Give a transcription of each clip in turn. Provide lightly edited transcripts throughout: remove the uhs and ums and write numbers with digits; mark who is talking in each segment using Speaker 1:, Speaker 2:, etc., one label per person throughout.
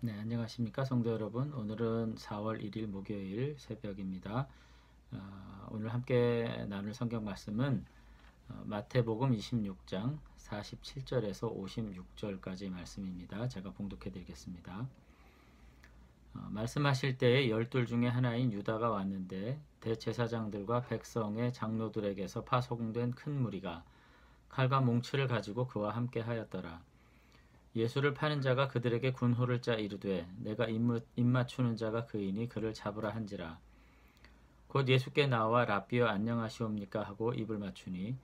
Speaker 1: 네, 안녕하십니까 성도 여러분. 오늘은 4월 1일 목요일 새벽입니다. 오늘 함께 나눌 성경 말씀은 마태복음 26장 47절에서 56절까지 말씀입니다. 제가 봉독해 드리겠습니다. 말씀하실 때에 12 중에 하나인 유다가 왔는데 대제사장들과 백성의 장로들에게서 파송된 큰 무리가 칼과 몽치를 가지고 그와 함께 하였더라. 예수를 파는 자가 그들에게 군호를 짜 이르되 내가 입맞추는 자가 그이니 그를 잡으라 한지라. 곧 예수께 나와 랍비여 안녕하시옵니까 하고 입을 맞추니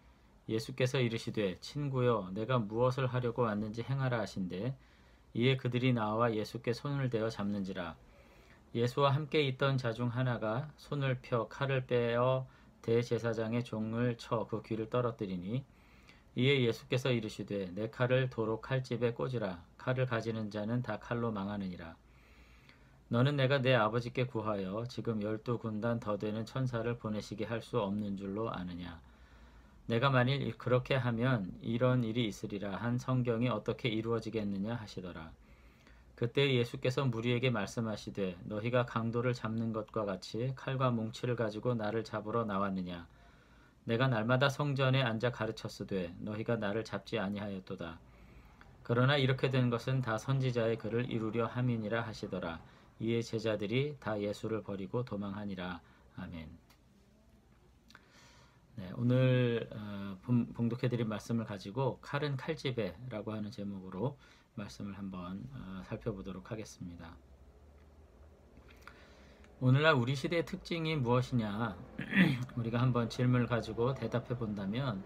Speaker 1: 예수께서 이르시되 친구여 내가 무엇을 하려고 왔는지 행하라 하신대. 이에 그들이 나와 예수께 손을 대어 잡는지라. 예수와 함께 있던 자 중 하나가 손을 펴 칼을 빼어 대제사장의 종을 쳐 그 귀를 떨어뜨리니 이에 예수께서 이르시되 내 칼을 도로 칼집에 꽂으라. 칼을 가지는 자는 다 칼로 망하느니라. 너는 내가 내 아버지께 구하여 지금 12군단 더 되는 천사를 보내시게 할 수 없는 줄로 아느냐. 내가 만일 그렇게 하면 이런 일이 있으리라 한 성경이 어떻게 이루어지겠느냐 하시더라. 그때 예수께서 무리에게 말씀하시되 너희가 강도를 잡는 것과 같이 칼과 뭉치를 가지고 나를 잡으러 나왔느냐. 내가 날마다 성전에 앉아 가르쳤으되 너희가 나를 잡지 아니하였도다. 그러나 이렇게 된 것은 다 선지자의 글을 이루려 함이니라 하시더라. 이에 제자들이 다 예수를 버리고 도망하니라. 아멘. 네, 오늘 봉독해드린 말씀을 가지고 칼은 칼집에 라고 하는 제목으로 말씀을 한번 살펴보도록 하겠습니다. 오늘날 우리 시대의 특징이 무엇이냐 우리가 한번 질문을 가지고 대답해 본다면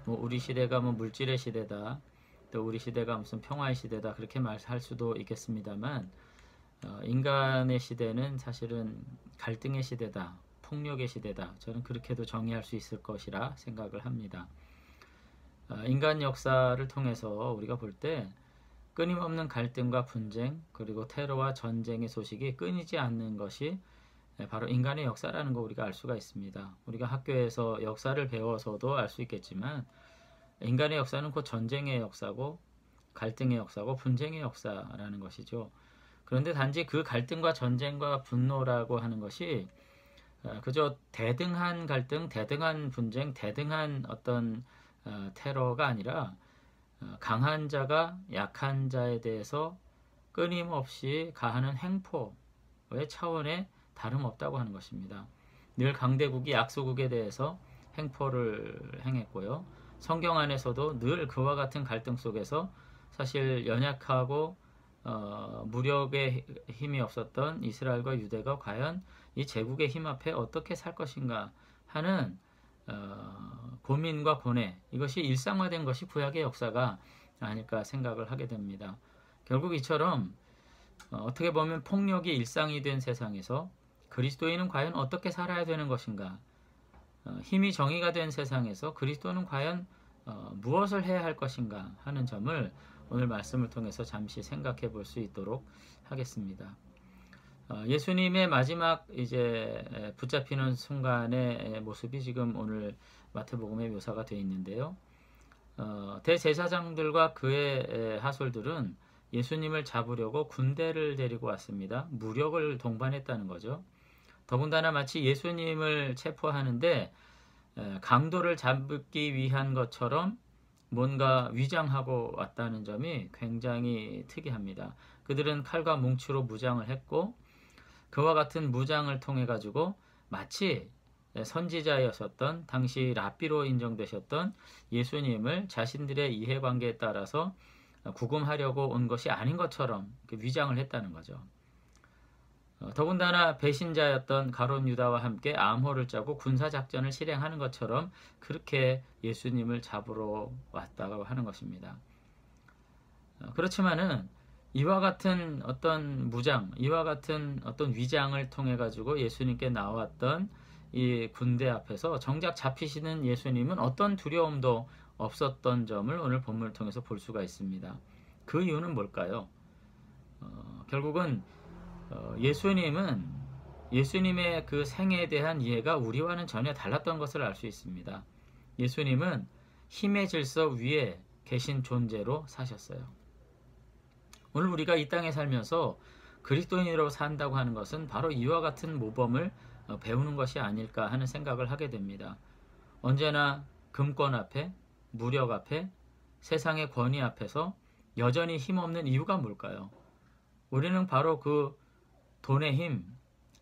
Speaker 1: 우리 시대가 물질의 시대다, 또 우리 시대가 무슨 평화의 시대다 그렇게 말할 수도 있겠습니다만 인간의 시대는 사실은 갈등의 시대다, 폭력의 시대다, 저는 그렇게도 정의할 수 있을 것이라 생각을 합니다. 인간 역사를 통해서 우리가 볼 때 끊임없는 갈등과 분쟁 그리고 테러와 전쟁의 소식이 끊이지 않는 것이 바로 인간의 역사라는 거 우리가 알 수가 있습니다. 우리가 학교에서 역사를 배워서도 알 수 있겠지만 인간의 역사는 곧 전쟁의 역사고 갈등의 역사고 분쟁의 역사라는 것이죠. 그런데 단지 그 갈등과 전쟁과 분노라고 하는 것이 그저 대등한 갈등, 대등한 분쟁, 대등한 어떤 테러가 아니라 강한 자가 약한 자에 대해서 끊임없이 가하는 횡포의 차원에 다름없다고 하는 것입니다. 늘 강대국이 약소국에 대해서 횡포를 행했고요. 성경 안에서도 늘 그와 같은 갈등 속에서 사실 연약하고 무력의 힘이 없었던 이스라엘과 유대가 과연 이 제국의 힘 앞에 어떻게 살 것인가 하는 고민과 고뇌, 이것이 일상화된 것이 구약의 역사가 아닐까 생각을 하게 됩니다. 결국 이처럼 어떻게 보면 폭력이 일상이 된 세상에서 그리스도인은 과연 어떻게 살아야 되는 것인가, 힘이 정의가 된 세상에서 그리스도는 과연 무엇을 해야 할 것인가 하는 점을 오늘 말씀을 통해서 잠시 생각해 볼 수 있도록 하겠습니다. 예수님의 마지막 이제 붙잡히는 순간의 모습이 지금 오늘 마태복음에 묘사가 되어 있는데요. 대제사장들과 그의 하솔들은 예수님을 잡으려고 군대를 데리고 왔습니다. 무력을 동반했다는 거죠. 더군다나 마치 예수님을 체포하는데 강도를 잡기 위한 것처럼 뭔가 위장하고 왔다는 점이 굉장히 특이합니다. 그들은 칼과 뭉치로 무장을 했고 그와 같은 무장을 통해 가지고 마치 선지자였었던 당시 랍비로 인정되셨던 예수님을 자신들의 이해관계에 따라서 구금하려고 온 것이 아닌 것처럼 위장을 했다는 거죠. 더군다나 배신자였던 가룟 유다와 함께 암호를 짜고 군사작전을 실행하는 것처럼 그렇게 예수님을 잡으러 왔다고 하는 것입니다. 그렇지만은 이와 같은 어떤 무장, 이와 같은 어떤 위장을 통해 가지고 예수님께 나왔던 이 군대 앞에서 정작 잡히시는 예수님은 어떤 두려움도 없었던 점을 오늘 본문을 통해서 볼 수가 있습니다. 그 이유는 뭘까요? 결국은 예수님의 그 생애에 대한 이해가 우리와는 전혀 달랐던 것을 알 수 있습니다. 예수님은 힘의 질서 위에 계신 존재로 사셨어요. 오늘 우리가 이 땅에 살면서 그리스도인으로 산다고 하는 것은 바로 이와 같은 모범을 배우는 것이 아닐까 하는 생각을 하게 됩니다. 언제나 금권 앞에, 무력 앞에, 세상의 권위 앞에서 여전히 힘없는 이유가 뭘까요? 우리는 바로 그 돈의 힘,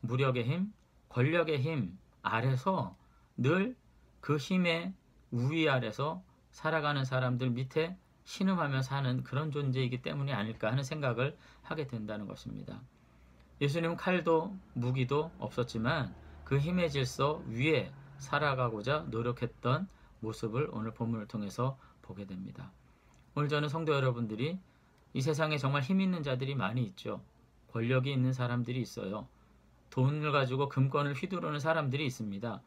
Speaker 1: 무력의 힘, 권력의 힘 아래서 늘 그 힘의 우위 아래서 살아가는 사람들 밑에 신음하며 사는 그런 존재이기 때문이 아닐까 하는 생각을 하게 된다는 것입니다. 예수님은 칼도 무기도 없었지만 그 힘의 질서 위에 살아가고자 노력했던 모습을 오늘 본문을 통해서 보게 됩니다. 오늘 저는 성도 여러분들이 이 세상에 정말 힘 있는 자들이 많이 있죠. 권력이 있는 사람들이 있어요. 돈을 가지고 금권을 휘두르는 사람들이 있습니다.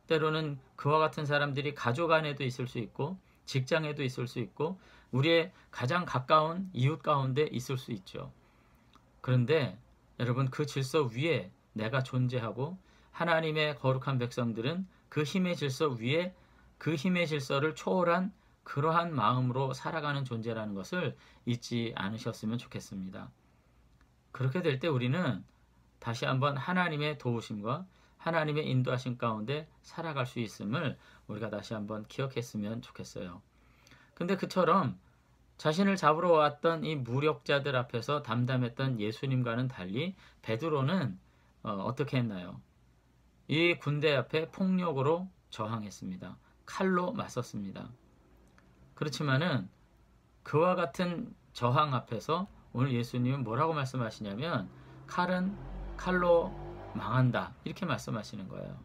Speaker 1: 때로는 그와 같은 사람들이 가족 안에도 있을 수 있고 직장에도 있을 수 있고 우리의 가장 가까운 이웃 가운데 있을 수 있죠. 그런데 여러분 그 질서 위에 내가 존재하고 하나님의 거룩한 백성들은 그 힘의 질서 위에 그 힘의 질서를 초월한 그러한 마음으로 살아가는 존재라는 것을 잊지 않으셨으면 좋겠습니다. 그렇게 될 때 우리는 다시 한번 하나님의 도우심과 하나님의 인도하심 가운데 살아갈 수 있음을 우리가 다시 한번 기억했으면 좋겠어요. 근데 그처럼 자신을 잡으러 왔던 이 무력자들 앞에서 담담했던 예수님과는 달리 베드로는 어떻게 했나요? 이 군대 앞에 폭력으로 저항했습니다. 칼로 맞섰습니다. 그렇지만은 그와 같은 저항 앞에서 오늘 예수님은 뭐라고 말씀하시냐면 칼은 칼로 망한다 이렇게 말씀하시는 거예요.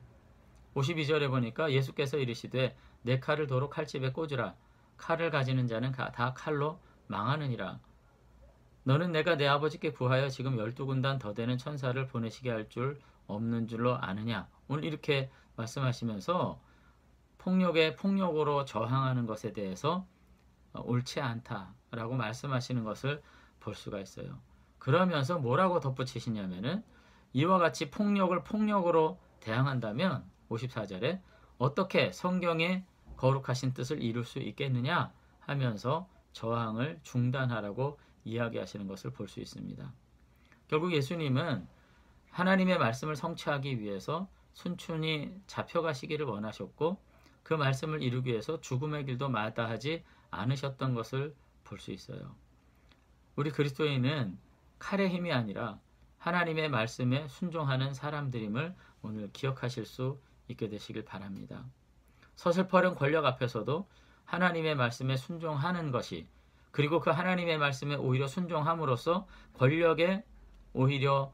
Speaker 1: 52절에 보니까 예수께서 이르시되 내 칼을 도로 칼집에 꽂으라. 칼을 가지는 자는 다 칼로 망하느니라. 너는 내가 내 아버지께 구하여 지금 12군단 더 되는 천사를 보내시게 할 줄 없는 줄로 아느냐. 오늘 이렇게 말씀하시면서 폭력에 폭력으로 저항하는 것에 대해서 옳지 않다라고 말씀하시는 것을 볼 수가 있어요. 그러면서 뭐라고 덧붙이시냐면은 이와 같이 폭력을 폭력으로 대항한다면 54절에 어떻게 성경의 거룩하신 뜻을 이룰 수 있겠느냐 하면서 저항을 중단하라고 이야기하시는 것을 볼 수 있습니다. 결국 예수님은 하나님의 말씀을 성취하기 위해서 순순히 잡혀가시기를 원하셨고 그 말씀을 이루기 위해서 죽음의 길도 마다하지 않으셨던 것을 볼 수 있어요. 우리 그리스도인은 칼의 힘이 아니라 하나님의 말씀에 순종하는 사람들임을 오늘 기억하실 수 있게 되시길 바랍니다. 서슬퍼른 권력 앞에서도 하나님의 말씀에 순종하는 것이 그리고 그 하나님의 말씀에 오히려 순종함으로써 권력에 오히려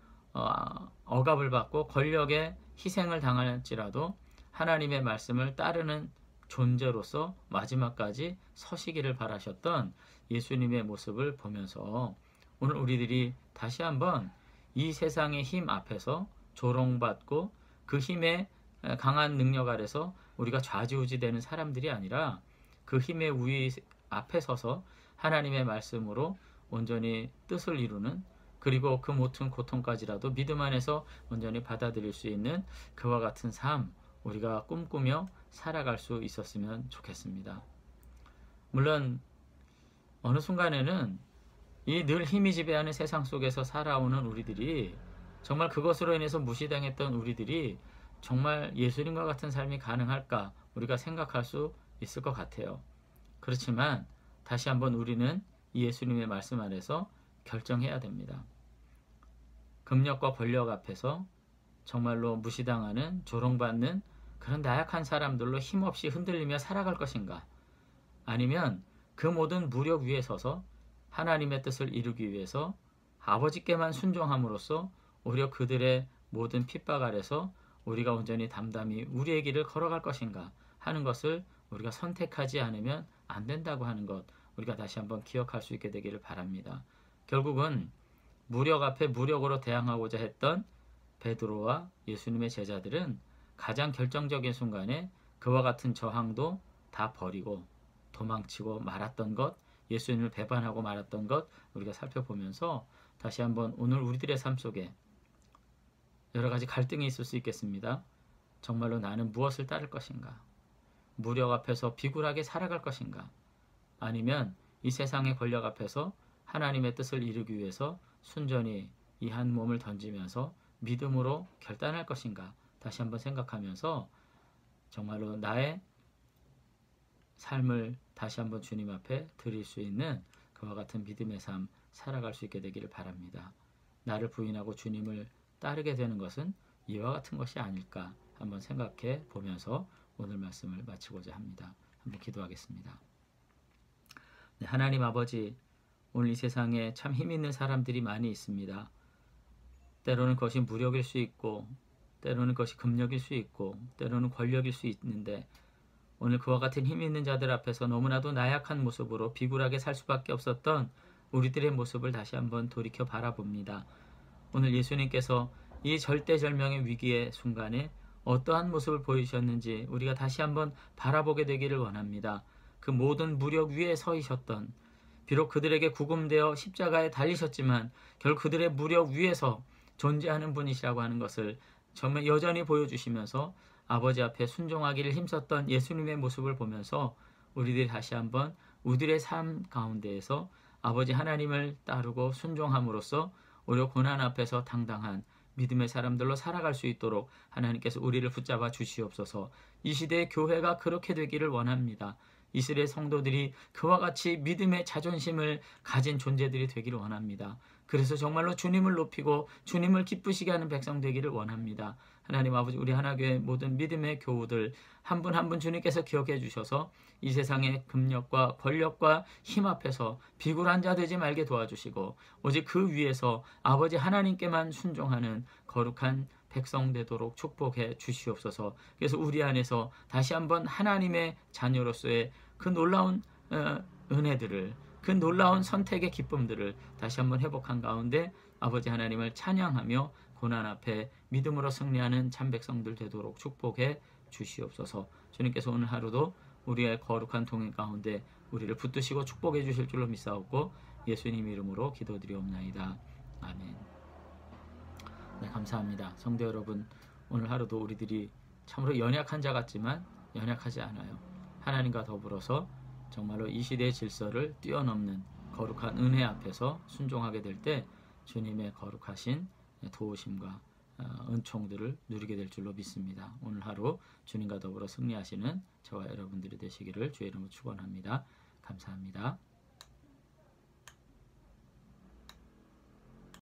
Speaker 1: 억압을 받고 권력에 희생을 당할지라도 하나님의 말씀을 따르는 존재로서 마지막까지 서시기를 바라셨던 예수님의 모습을 보면서 오늘 우리들이 다시 한번 이 세상의 힘 앞에서 조롱받고 그 힘의 강한 능력 아래서 우리가 좌지우지되는 사람들이 아니라 그 힘의 우위 앞에 서서 하나님의 말씀으로 온전히 뜻을 이루는 그리고 그 모든 고통까지라도 믿음 안에서 온전히 받아들일 수 있는 그와 같은 삶 우리가 꿈꾸며 살아갈 수 있었으면 좋겠습니다. 물론 어느 순간에는 이 늘 힘이 지배하는 세상 속에서 살아오는 우리들이 정말 그것으로 인해서 무시당했던 우리들이 정말 예수님과 같은 삶이 가능할까 우리가 생각할 수 있을 것 같아요. 그렇지만 다시 한번 우리는 이 예수님의 말씀 안에서 결정해야 됩니다. 금력과 권력 앞에서 정말로 무시당하는 조롱받는 그런 나약한 사람들로 힘없이 흔들리며 살아갈 것인가? 아니면 그 모든 무력 위에 서서 하나님의 뜻을 이루기 위해서 아버지께만 순종함으로써 오히려 그들의 모든 핍박 아래서 우리가 온전히 담담히 우리의 길을 걸어갈 것인가 하는 것을 우리가 선택하지 않으면 안 된다고 하는 것 우리가 다시 한번 기억할 수 있게 되기를 바랍니다. 결국은 무력 앞에 무력으로 대항하고자 했던 베드로와 예수님의 제자들은 가장 결정적인 순간에 그와 같은 저항도 다 버리고 도망치고 말았던 것, 예수님을 배반하고 말았던 것 우리가 살펴보면서 다시 한번 오늘 우리들의 삶 속에 여러 가지 갈등이 있을 수 있겠습니다. 정말로 나는 무엇을 따를 것인가? 무력 앞에서 비굴하게 살아갈 것인가? 아니면 이 세상의 권력 앞에서 하나님의 뜻을 이루기 위해서 순전히 이 한 몸을 던지면서 믿음으로 결단할 것인가 다시 한번 생각하면서 정말로 나의 삶을 다시 한번 주님 앞에 드릴 수 있는 그와 같은 믿음의 삶 살아갈 수 있게 되기를 바랍니다. 나를 부인하고 주님을 따르게 되는 것은 이와 같은 것이 아닐까 한번 생각해 보면서 오늘 말씀을 마치고자 합니다. 한번 기도하겠습니다. 네, 하나님 아버지, 오늘 이 세상에 참 힘 있는 사람들이 많이 있습니다. 때로는 그것이 무력일 수 있고 때로는 그것이 금력일 수 있고 때로는 권력일 수 있는데 오늘 그와 같은 힘 있는 자들 앞에서 너무나도 나약한 모습으로 비굴하게 살 수밖에 없었던 우리들의 모습을 다시 한번 돌이켜 바라봅니다. 오늘 예수님께서 이 절대절명의 위기의 순간에 어떠한 모습을 보이셨는지 우리가 다시 한번 바라보게 되기를 원합니다. 그 모든 무력 위에 서이셨던, 비록 그들에게 구금되어 십자가에 달리셨지만 결국 그들의 무력 위에서 존재하는 분이시라고 하는 것을 정말 여전히 보여주시면서 아버지 앞에 순종하기를 힘썼던 예수님의 모습을 보면서 우리들이 다시 한번 우리들의 삶 가운데에서 아버지 하나님을 따르고 순종함으로써 오히려 고난 앞에서 당당한 믿음의 사람들로 살아갈 수 있도록 하나님께서 우리를 붙잡아 주시옵소서. 이 시대의 교회가 그렇게 되기를 원합니다. 이 시대의 성도들이 그와 같이 믿음의 자존심을 가진 존재들이 되기를 원합니다. 그래서 정말로 주님을 높이고 주님을 기쁘시게 하는 백성 되기를 원합니다. 하나님 아버지, 우리 하나교회 모든 믿음의 교우들 한 분 한 분 주님께서 기억해 주셔서 이 세상의 금력과 권력과 힘 앞에서 비굴한 자 되지 말게 도와주시고 오직 그 위에서 아버지 하나님께만 순종하는 거룩한 백성 되도록 축복해 주시옵소서. 그래서 우리 안에서 다시 한번 하나님의 자녀로서의 그 놀라운 은혜들을, 그 놀라운 선택의 기쁨들을 다시 한번 회복한 가운데 아버지 하나님을 찬양하며 고난 앞에 믿음으로 승리하는 참 백성들 되도록 축복해 주시옵소서. 주님께서 오늘 하루도 우리의 거룩한 통행 가운데 우리를 붙드시고 축복해 주실 줄로 믿사옵고 예수님 이름으로 기도드리옵나이다. 아멘. 네, 감사합니다. 성도 여러분, 오늘 하루도 우리들이 참으로 연약한 자 같지만 연약하지 않아요. 하나님과 더불어서 정말로 이 시대의 질서를 뛰어넘는 거룩한 은혜 앞에서 순종하게 될 때 주님의 거룩하신 도우심과 은총들을 누리게 될 줄로 믿습니다. 오늘 하루 주님과 더불어 승리하시는 저와 여러분들이 되시기를 주의 이름으로 축원합니다. 감사합니다.